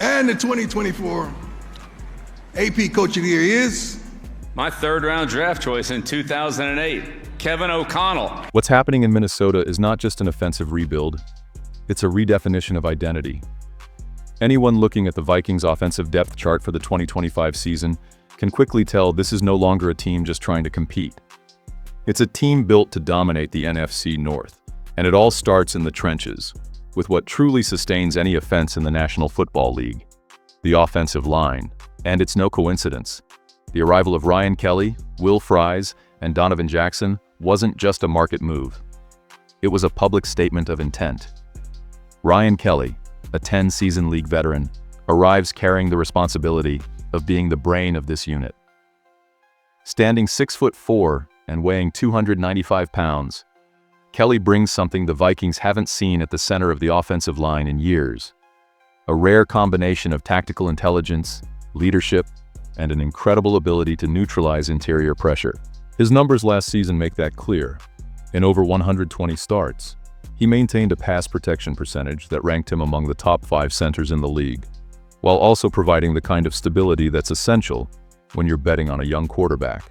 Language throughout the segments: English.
And the 2024 AP Coach of the Year is... My third-round draft choice in 2008, Kevin O'Connell. What's happening in Minnesota is not just an offensive rebuild, it's a redefinition of identity. Anyone looking at the Vikings' offensive depth chart for the 2025 season can quickly tell this is no longer a team just trying to compete. It's a team built to dominate the NFC North, and it all starts in the trenches, with what truly sustains any offense in the National Football League, the offensive line. And it's no coincidence. The arrival of Ryan Kelly, Will Fries, and Donovan Jackson wasn't just a market move. It was a public statement of intent. Ryan Kelly, a 10-season league veteran, arrives carrying the responsibility of being the brain of this unit. Standing 6'4" and weighing 295 pounds, Kelly brings something the Vikings haven't seen at the center of the offensive line in years. A rare combination of tactical intelligence, leadership, and an incredible ability to neutralize interior pressure. His numbers last season make that clear. In over 120 starts, he maintained a pass protection percentage that ranked him among the top 5 centers in the league, while also providing the kind of stability that's essential when you're betting on a young quarterback.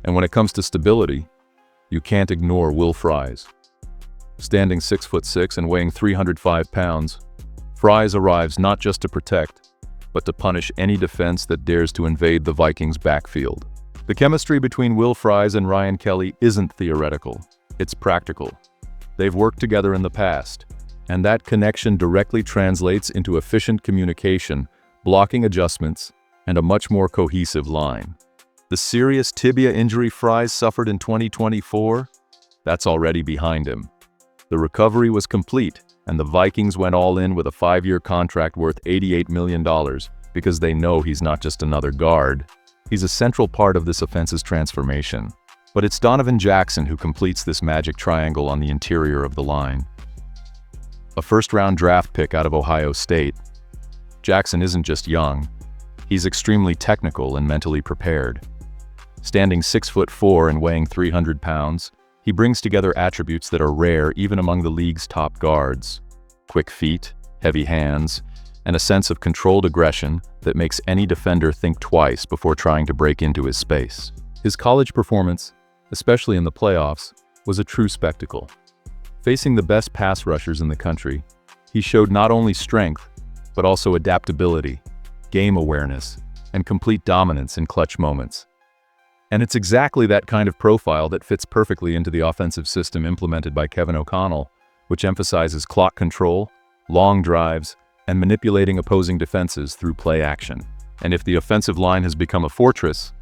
And when it comes to stability, you can't ignore Will Fries. Standing 6'6" and weighing 305 pounds, Fries arrives not just to protect, but to punish any defense that dares to invade the Vikings' backfield. The chemistry between Will Fries and Ryan Kelly isn't theoretical, it's practical. They've worked together in the past, and that connection directly translates into efficient communication, blocking adjustments, and a much more cohesive line. The serious tibia injury Fries suffered in 2024? That's already behind him. The recovery was complete, and the Vikings went all in with a 5-year contract worth $88 million because they know he's not just another guard. He's a central part of this offense's transformation. But it's Donovan Jackson who completes this magic triangle on the interior of the line. A first-round draft pick out of Ohio State, Jackson isn't just young, he's extremely technical and mentally prepared. Standing 6'4" and weighing 300 pounds, he brings together attributes that are rare even among the league's top guards. Quick feet, heavy hands, and a sense of controlled aggression that makes any defender think twice before trying to break into his space. His college performance, especially in the playoffs, was a true spectacle. Facing the best pass rushers in the country, he showed not only strength, but also adaptability, game awareness, and complete dominance in clutch moments. And it's exactly that kind of profile that fits perfectly into the offensive system implemented by Kevin O'Connell, which emphasizes clock control, long drives, and manipulating opposing defenses through play action. And if the offensive line has become a fortress,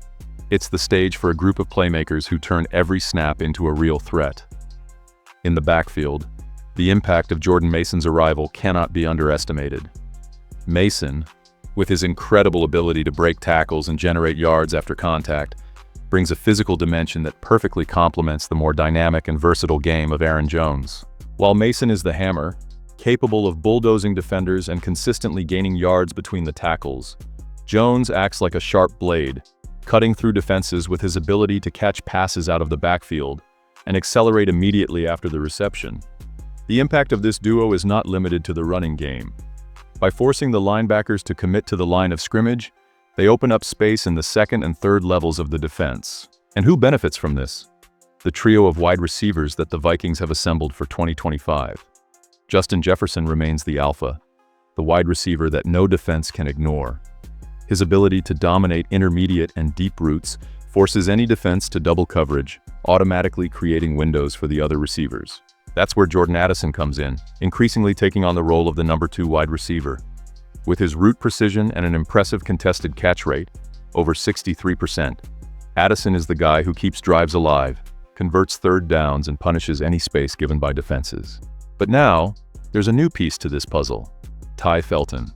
it's the stage for a group of playmakers who turn every snap into a real threat. In the backfield, the impact of Jordan Mason's arrival cannot be underestimated. Mason, with his incredible ability to break tackles and generate yards after contact, brings a physical dimension that perfectly complements the more dynamic and versatile game of Aaron Jones. While Mason is the hammer, capable of bulldozing defenders and consistently gaining yards between the tackles, Jones acts like a sharp blade, cutting through defenses with his ability to catch passes out of the backfield and accelerate immediately after the reception. The impact of this duo is not limited to the running game. By forcing the linebackers to commit to the line of scrimmage, they open up space in the second and third levels of the defense. And who benefits from this? The trio of wide receivers that the Vikings have assembled for 2025. Justin Jefferson remains the alpha, the wide receiver that no defense can ignore. His ability to dominate intermediate and deep routes forces any defense to double coverage, automatically creating windows for the other receivers. That's where Jordan Addison comes in, increasingly taking on the role of the number 2 wide receiver. With his route precision and an impressive contested catch rate, over 63%, Addison is the guy who keeps drives alive, converts third downs, and punishes any space given by defenses. But now, there's a new piece to this puzzle: Ty Felton.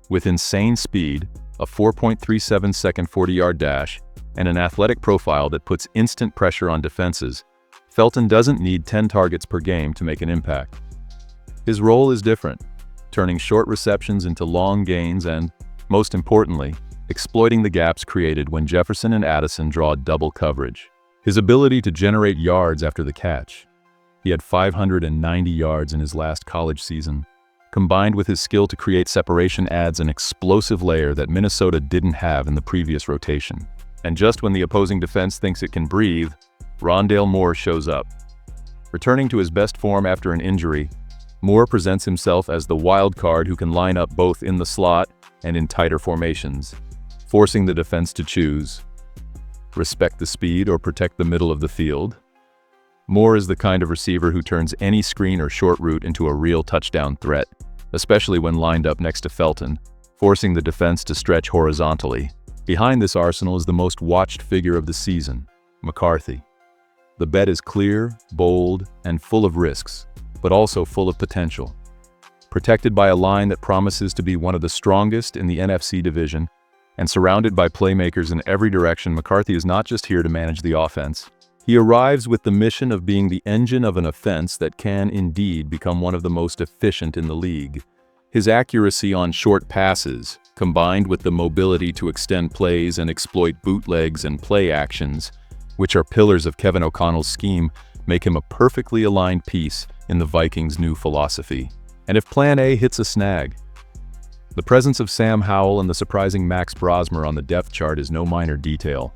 With insane speed, a 4.37-second 40-yard dash, and an athletic profile that puts instant pressure on defenses, Felton doesn't need 10 targets per game to make an impact. His role is different, turning short receptions into long gains and, most importantly, exploiting the gaps created when Jefferson and Addison draw double coverage. His ability to generate yards after the catch. He had 590 yards in his last college season, combined with his skill to create separation, adds an explosive layer that Minnesota didn't have in the previous rotation. And just when the opposing defense thinks it can breathe, Rondale Moore shows up. Returning to his best form after an injury, Moore presents himself as the wild card who can line up both in the slot and in tighter formations, forcing the defense to choose: respect the speed or protect the middle of the field. Moore is the kind of receiver who turns any screen or short route into a real touchdown threat, especially when lined up next to Felton, forcing the defense to stretch horizontally. Behind this arsenal is the most watched figure of the season, McCarthy. The bet is clear, bold, and full of risks, but also full of potential. Protected by a line that promises to be one of the strongest in the NFC division, and surrounded by playmakers in every direction, McCarthy is not just here to manage the offense. He arrives with the mission of being the engine of an offense that can indeed become one of the most efficient in the league. His accuracy on short passes, combined with the mobility to extend plays and exploit bootlegs and play actions, which are pillars of Kevin O'Connell's scheme, make him a perfectly aligned piece in the Vikings' new philosophy. And if Plan A hits a snag, the presence of Sam Howell and the surprising Max Brosmer on the depth chart is no minor detail.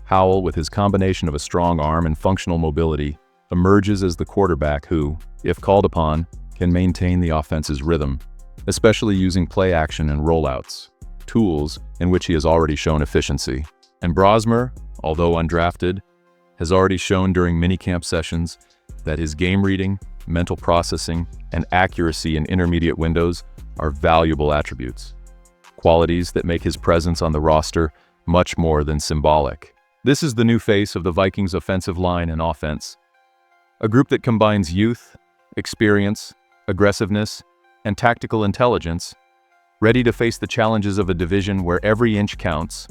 Howell, with his combination of a strong arm and functional mobility, emerges as the quarterback who, if called upon, can maintain the offense's rhythm, especially using play action and rollouts, tools in which he has already shown efficiency. And Brosmer, although undrafted, has already shown during minicamp sessions that his game reading, mental processing, and accuracy in intermediate windows are valuable attributes, qualities that make his presence on the roster much more than symbolic. This is the new face of the Vikings' offensive line and offense, a group that combines youth, experience, aggressiveness, and tactical intelligence, ready to face the challenges of a division where every inch counts,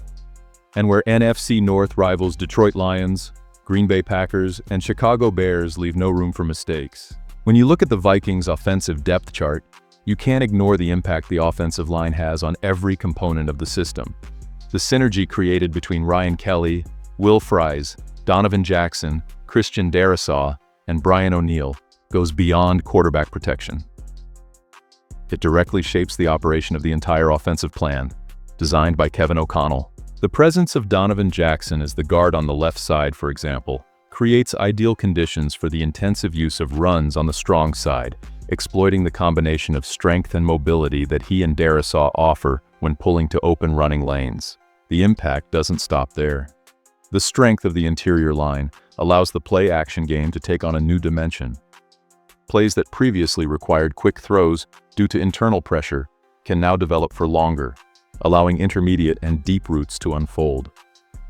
and where NFC North rivals Detroit Lions, Green Bay Packers, and Chicago Bears leave no room for mistakes. When you look at the Vikings' offensive depth chart, you can't ignore the impact the offensive line has on every component of the system. The synergy created between Ryan Kelly, Will Fries, Donovan Jackson, Christian Darrisaw, and Brian O'Neill goes beyond quarterback protection. It directly shapes the operation of the entire offensive plan, designed by Kevin O'Connell. The presence of Donovan Jackson as the guard on the left side, for example, creates ideal conditions for the intensive use of runs on the strong side, exploiting the combination of strength and mobility that he and Darrisaw offer when pulling to open running lanes. The impact doesn't stop there. The strength of the interior line allows the play-action game to take on a new dimension. Plays that previously required quick throws due to internal pressure can now develop for longer, allowing intermediate and deep routes to unfold.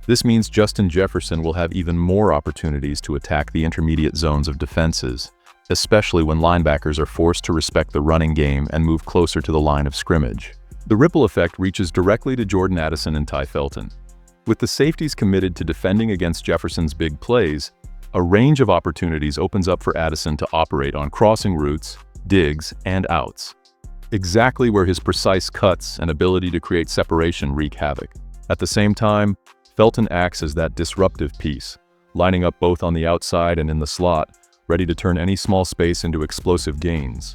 This means Justin Jefferson will have even more opportunities to attack the intermediate zones of defenses, especially when linebackers are forced to respect the running game and move closer to the line of scrimmage. The ripple effect reaches directly to Jordan Addison and Ty Felton. With the safeties committed to defending against Jefferson's big plays, a range of opportunities opens up for Addison to operate on crossing routes, digs, and outs, exactly where his precise cuts and ability to create separation wreak havoc. At the same time, Felton acts as that disruptive piece, lining up both on the outside and in the slot, ready to turn any small space into explosive gains.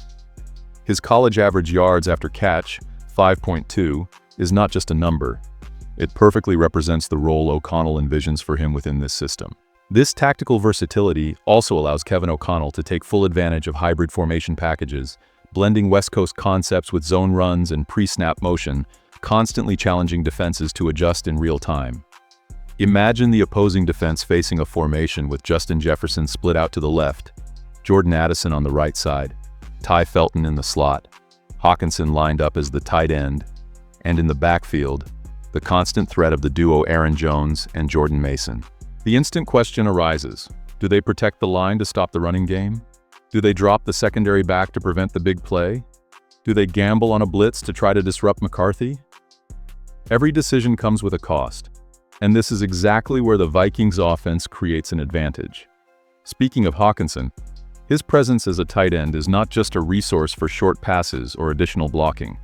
His college average yards after catch, 5.2, is not just a number. It perfectly represents the role O'Connell envisions for him within this system. This tactical versatility also allows Kevin O'Connell to take full advantage of hybrid formation packages, blending West Coast concepts with zone runs and pre-snap motion, constantly challenging defenses to adjust in real time. Imagine the opposing defense facing a formation with Justin Jefferson split out to the left, Jordan Addison on the right side, Ty Felton in the slot, Hawkinson lined up as the tight end, and in the backfield, the constant threat of the duo Aaron Jones and Jordan Mason. The instant question arises: do they protect the line to stop the running game? Do they drop the secondary back to prevent the big play? Do they gamble on a blitz to try to disrupt McCarthy? Every decision comes with a cost, and this is exactly where the Vikings offense creates an advantage. Speaking of Hawkinson, his presence as a tight end is not just a resource for short passes or additional blocking.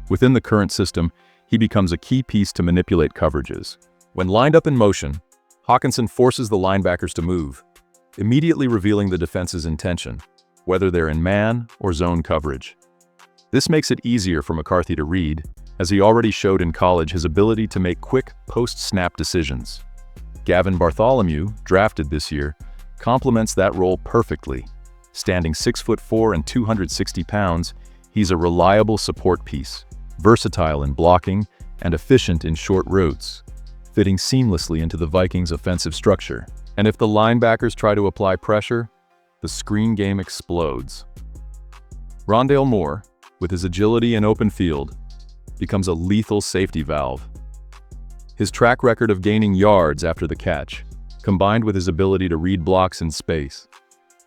Within the current system, he becomes a key piece to manipulate coverages. When lined up in motion, Hawkinson forces the linebackers to move, immediately revealing the defense's intention, whether they're in man or zone coverage. This makes it easier for McCarthy to read, as he already showed in college his ability to make quick post-snap decisions. Gavin Bartholomew, drafted this year, complements that role perfectly. Standing 6'4" and 260 pounds, he's a reliable support piece, versatile in blocking and efficient in short routes, fitting seamlessly into the Vikings' offensive structure. And if the linebackers try to apply pressure, the screen game explodes. Rondale Moore, with his agility and open field, becomes a lethal safety valve. His track record of gaining yards after the catch, combined with his ability to read blocks in space,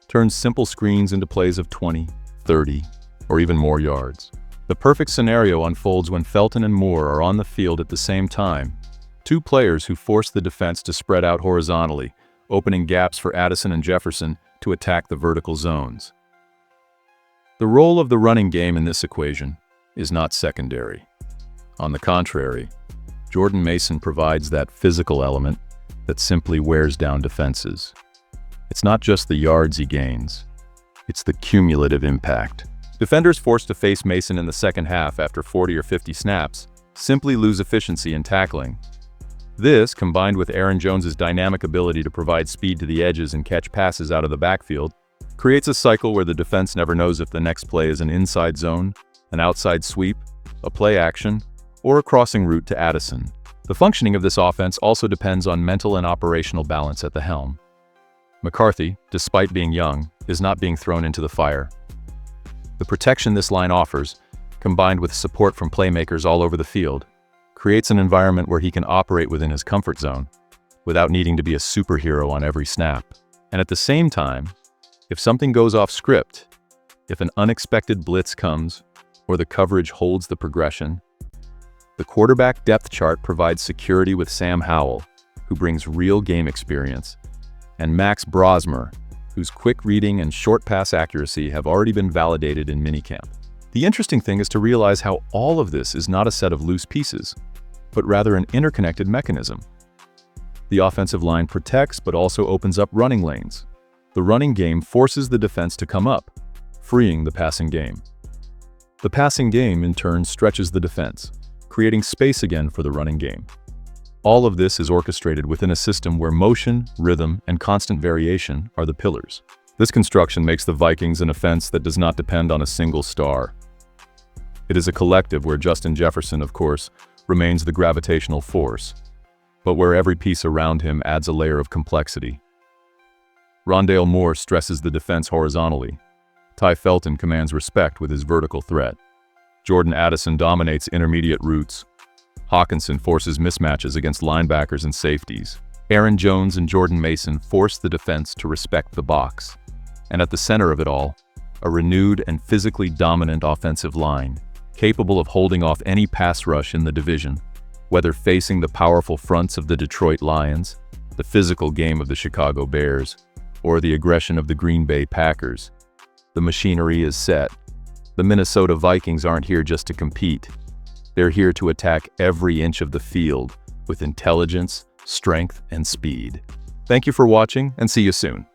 turns simple screens into plays of 20, 30, or even more yards. The perfect scenario unfolds when Felton and Moore are on the field at the same time, two players who force the defense to spread out horizontally, opening gaps for Addison and Jefferson to attack the vertical zones. The role of the running game in this equation is not secondary. On the contrary, Jordan Mason provides that physical element that simply wears down defenses. It's not just the yards he gains, it's the cumulative impact. Defenders forced to face Mason in the second half after 40 or 50 snaps simply lose efficiency in tackling. This, combined with Aaron Jones's dynamic ability to provide speed to the edges and catch passes out of the backfield, creates a cycle where the defense never knows if the next play is an inside zone, an outside sweep, a play action, or a crossing route to Addison. The functioning of this offense also depends on mental and operational balance at the helm. McCarthy, despite being young, is not being thrown into the fire. The protection this line offers, combined with support from playmakers all over the field, creates an environment where he can operate within his comfort zone, without needing to be a superhero on every snap. And at the same time, if something goes off script, if an unexpected blitz comes, or the coverage holds the progression, the quarterback depth chart provides security with Sam Howell, who brings real game experience, and Max Brosmer, whose quick reading and short pass accuracy have already been validated in minicamp. The interesting thing is to realize how all of this is not a set of loose pieces, but rather an interconnected mechanism. The offensive line protects but also opens up running lanes. The running game forces the defense to come up, freeing the passing game. The passing game, in turn, stretches the defense, creating space again for the running game. All of this is orchestrated within a system where motion, rhythm, and constant variation are the pillars. This construction makes the Vikings an offense that does not depend on a single star. It is a collective where Justin Jefferson, of course, remains the gravitational force, but where every piece around him adds a layer of complexity. Rondale Moore stresses the defense horizontally. Ty Felton commands respect with his vertical threat. Jordan Addison dominates intermediate routes. Hawkinson forces mismatches against linebackers and safeties. Aaron Jones and Jordan Mason force the defense to respect the box. And at the center of it all, a renewed and physically dominant offensive line, capable of holding off any pass rush in the division, whether facing the powerful fronts of the Detroit Lions, the physical game of the Chicago Bears, or the aggression of the Green Bay Packers. The machinery is set. The Minnesota Vikings aren't here just to compete. They're here to attack every inch of the field with intelligence, strength, and speed. Thank you for watching, and see you soon.